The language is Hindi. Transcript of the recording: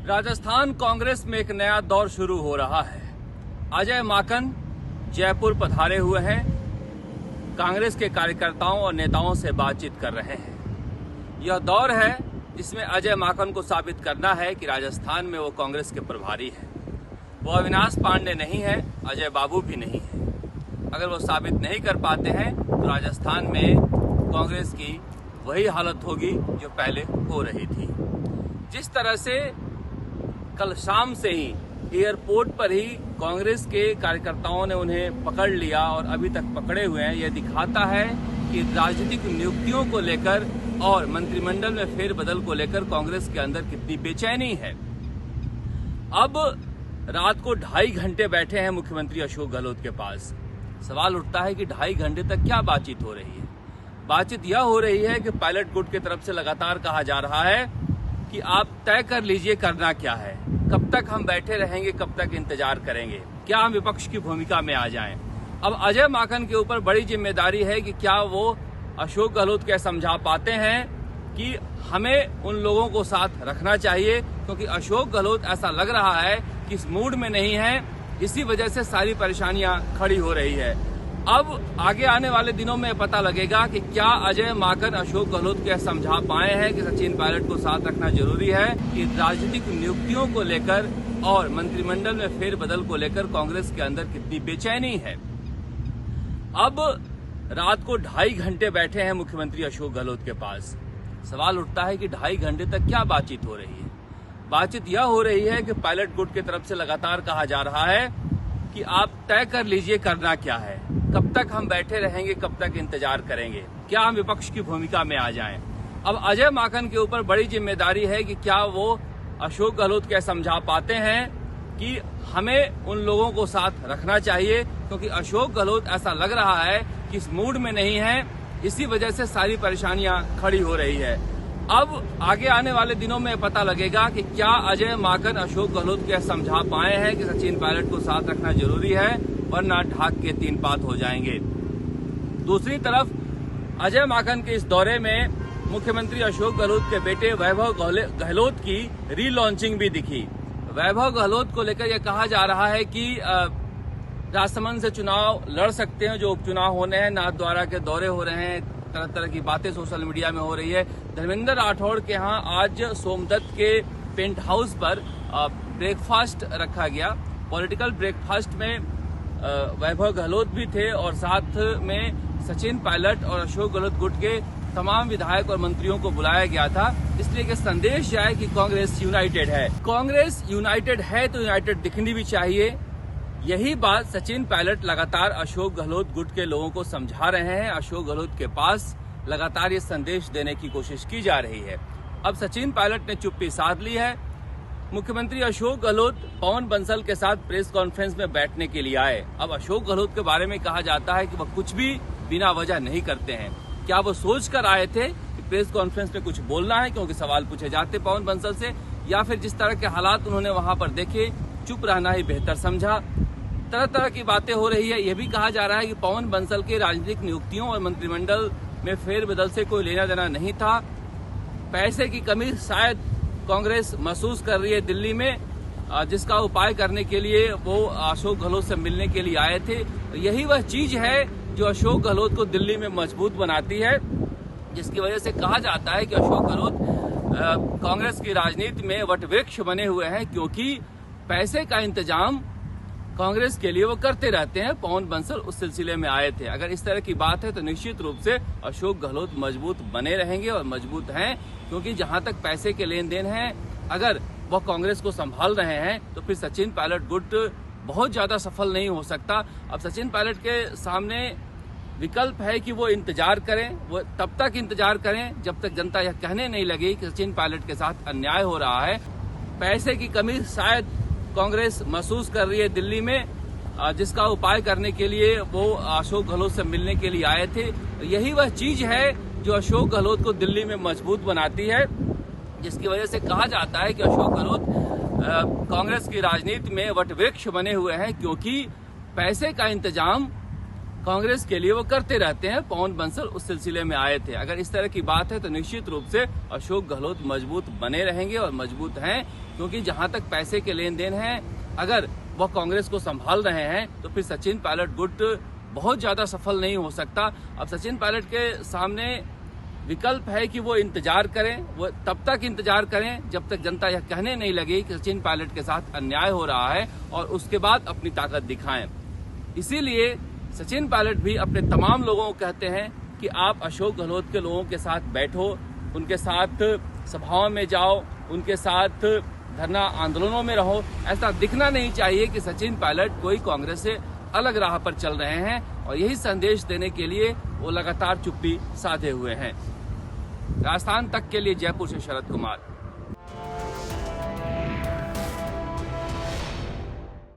राजस्थान कांग्रेस में एक नया दौर शुरू हो रहा है। अजय माकन जयपुर पधारे हुए हैं, कांग्रेस के कार्यकर्ताओं और नेताओं से बातचीत कर रहे हैं। यह दौर है जिसमें अजय माकन को साबित करना है कि राजस्थान में वो कांग्रेस के प्रभारी हैं। वो अविनाश पांडे नहीं है, अजय बाबू भी नहीं है। अगर वो साबित नहीं कर पाते हैं तो राजस्थान में कांग्रेस की वही हालत होगी जो पहले हो रही थी। जिस तरह से कल शाम से ही एयरपोर्ट पर ही कांग्रेस के कार्यकर्ताओं ने उन्हें पकड़ लिया और अभी तक पकड़े हुए हैं, यह दिखाता है कि राजनीतिक नियुक्तियों को लेकर और मंत्रिमंडल में फेरबदल को लेकर कांग्रेस के अंदर कितनी बेचैनी है। अब रात को 2.5 घंटे बैठे हैं मुख्यमंत्री अशोक गहलोत के पास। सवाल उठता है कि 2.5 घंटे तक क्या बातचीत हो रही है। बातचीत यह हो रही है कि पायलट गुट की तरफ से लगातार कहा जा रहा है कि आप तय कर लीजिए करना क्या है, कब तक हम बैठे रहेंगे, कब तक इंतजार करेंगे, क्या हम विपक्ष की भूमिका में आ जाएं। अब अजय माकन के ऊपर बड़ी जिम्मेदारी है कि क्या वो अशोक गहलोत को समझा पाते हैं कि हमें उन लोगों को साथ रखना चाहिए, क्योंकि अशोक गहलोत ऐसा लग रहा है कि इस मूड में नहीं है, इसी वजह से सारी परेशानियां खड़ी हो रही है। अब आगे आने वाले दिनों में पता लगेगा कि क्या अजय माकन अशोक गहलोत को समझा पाए हैं कि सचिन पायलट को साथ रखना जरूरी है, कि राजनीतिक नियुक्तियों को लेकर और मंत्रिमंडल में फेरबदल को लेकर कांग्रेस के अंदर कितनी बेचैनी है। अब रात को 2.5 घंटे बैठे हैं मुख्यमंत्री अशोक गहलोत के पास। सवाल उठता है कि 2.5 घंटे तक क्या बातचीत हो रही है। बातचीत यह हो रही है कि पायलट गुट की तरफ से लगातार कहा जा रहा है कि आप तय कर लीजिए करना क्या है, कब तक हम बैठे रहेंगे, कब तक इंतजार करेंगे, क्या हम विपक्ष की भूमिका में आ जाएं। अब अजय माकन के ऊपर बड़ी जिम्मेदारी है कि क्या वो अशोक गहलोत को समझा पाते हैं कि हमें उन लोगों को साथ रखना चाहिए, क्योंकि अशोक गहलोत ऐसा लग रहा है कि इस मूड में नहीं है, इसी वजह से सारी परेशानियां खड़ी हो रही है। अब आगे आने वाले दिनों में पता लगेगा कि क्या अजय माकन अशोक गहलोत को समझा पाए हैं कि सचिन पायलट को साथ रखना जरूरी है, वरना ढाक के 3 पात हो जाएंगे। दूसरी तरफ अजय माकन के इस दौरे में मुख्यमंत्री अशोक गहलोत के बेटे वैभव गहलोत की रीलॉन्चिंग भी दिखी। वैभव गहलोत को लेकर यह कहा जा रहा है कि राजसमंद से चुनाव लड़ सकते हैं, जो उपचुनाव होने हैं, नाथद्वारा के दौरे हो रहे हैं, तरह तरह की बातें सोशल मीडिया में हो रही है। धर्मेंद्र राठौड़ के यहाँ आज सोमदत्त के पेंट हाउस पर ब्रेकफास्ट रखा गया। पॉलिटिकल ब्रेकफास्ट में वैभव गहलोत भी थे और साथ में सचिन पायलट और अशोक गहलोत गुट के तमाम विधायक और मंत्रियों को बुलाया गया था, इसलिए कि संदेश जाए कि कांग्रेस यूनाइटेड है। कांग्रेस यूनाइटेड है तो यूनाइटेड दिखनी भी चाहिए। यही बात सचिन पायलट लगातार अशोक गहलोत गुट के लोगों को समझा रहे हैं। अशोक गहलोत के पास लगातार ये संदेश देने की कोशिश की जा रही है। अब सचिन पायलट ने चुप्पी साध ली है। मुख्यमंत्री अशोक गहलोत पवन बंसल के साथ प्रेस कॉन्फ्रेंस में बैठने के लिए आए। अब अशोक गहलोत के बारे में कहा जाता है कि वह कुछ भी बिना वजह नहीं करते हैं। क्या वो सोच कर आए थे कि प्रेस कॉन्फ्रेंस में कुछ बोलना है, क्योंकि सवाल पूछे जाते पवन बंसल से, या फिर जिस तरह के हालात उन्होंने वहां पर देखे, चुप रहना ही बेहतर समझा। तरह तरह की बातें हो रही है। यह भी कहा जा रहा है कि पवन बंसल के राजनीतिक नियुक्तियों और मंत्रिमंडल में फेरबदल से कोई लेना देना नहीं था। पैसे की कमी शायद कांग्रेस महसूस कर रही है दिल्ली में, जिसका उपाय करने के लिए वो अशोक गहलोत से मिलने के लिए आए थे। यही वह चीज है जो अशोक गहलोत को दिल्ली में मजबूत बनाती है, जिसकी वजह से कहा जाता है कि अशोक गहलोत कांग्रेस की राजनीति में वटवृक्ष बने हुए हैं, क्योंकि पैसे का इंतजाम कांग्रेस के लिए वो करते रहते हैं। पवन बंसल उस सिलसिले में आए थे। अगर इस तरह की बात है तो निश्चित रूप से अशोक गहलोत मजबूत बने रहेंगे और मजबूत हैं, क्योंकि जहां तक पैसे के लेन देन हैं, अगर वह कांग्रेस को संभाल रहे हैं तो फिर सचिन पायलट गुट बहुत ज्यादा सफल नहीं हो सकता। अब सचिन पायलट के सामने विकल्प है कि वो इंतजार करें, वो तब तक इंतजार करें जब तक जनता यह कहने नहीं लगे कि सचिन पायलट के साथ अन्याय हो रहा है। पैसे की कमी शायद कांग्रेस महसूस कर रही है दिल्ली में, जिसका उपाय करने के लिए वो अशोक गहलोत से मिलने के लिए आए थे। यही वह चीज है जो अशोक गहलोत को दिल्ली में मजबूत बनाती है, जिसकी वजह से कहा जाता है कि अशोक गहलोत कांग्रेस की राजनीति में वटवृक्ष बने हुए हैं, क्योंकि पैसे का इंतजाम कांग्रेस के लिए वो करते रहते हैं। पवन बंसल उस सिलसिले में आए थे। अगर इस तरह की बात है तो निश्चित रूप से अशोक गहलोत मजबूत बने रहेंगे और मजबूत हैं, क्योंकि जहां तक पैसे के लेन देन है, अगर वह कांग्रेस को संभाल रहे हैं तो फिर सचिन पायलट गुट बहुत ज्यादा सफल नहीं हो सकता। अब सचिन पायलट के सामने विकल्प है कि वो इंतजार करें, वो तब तक इंतजार करें जब तक जनता यह कहने नहीं लगे कि सचिन पायलट के साथ अन्याय हो रहा है, और उसके बाद अपनी ताकत दिखाएं। इसीलिए सचिन पायलट भी अपने तमाम लोगों को कहते हैं कि आप अशोक गहलोत के लोगों के साथ बैठो, उनके साथ सभाओं में जाओ, उनके साथ धरना आंदोलनों में रहो। ऐसा दिखना नहीं चाहिए कि सचिन पायलट कोई कांग्रेस से अलग राह पर चल रहे हैं, और यही संदेश देने के लिए वो लगातार चुप्पी साधे हुए हैं। राजस्थान तक के लिए जयपुर से शरद कुमार।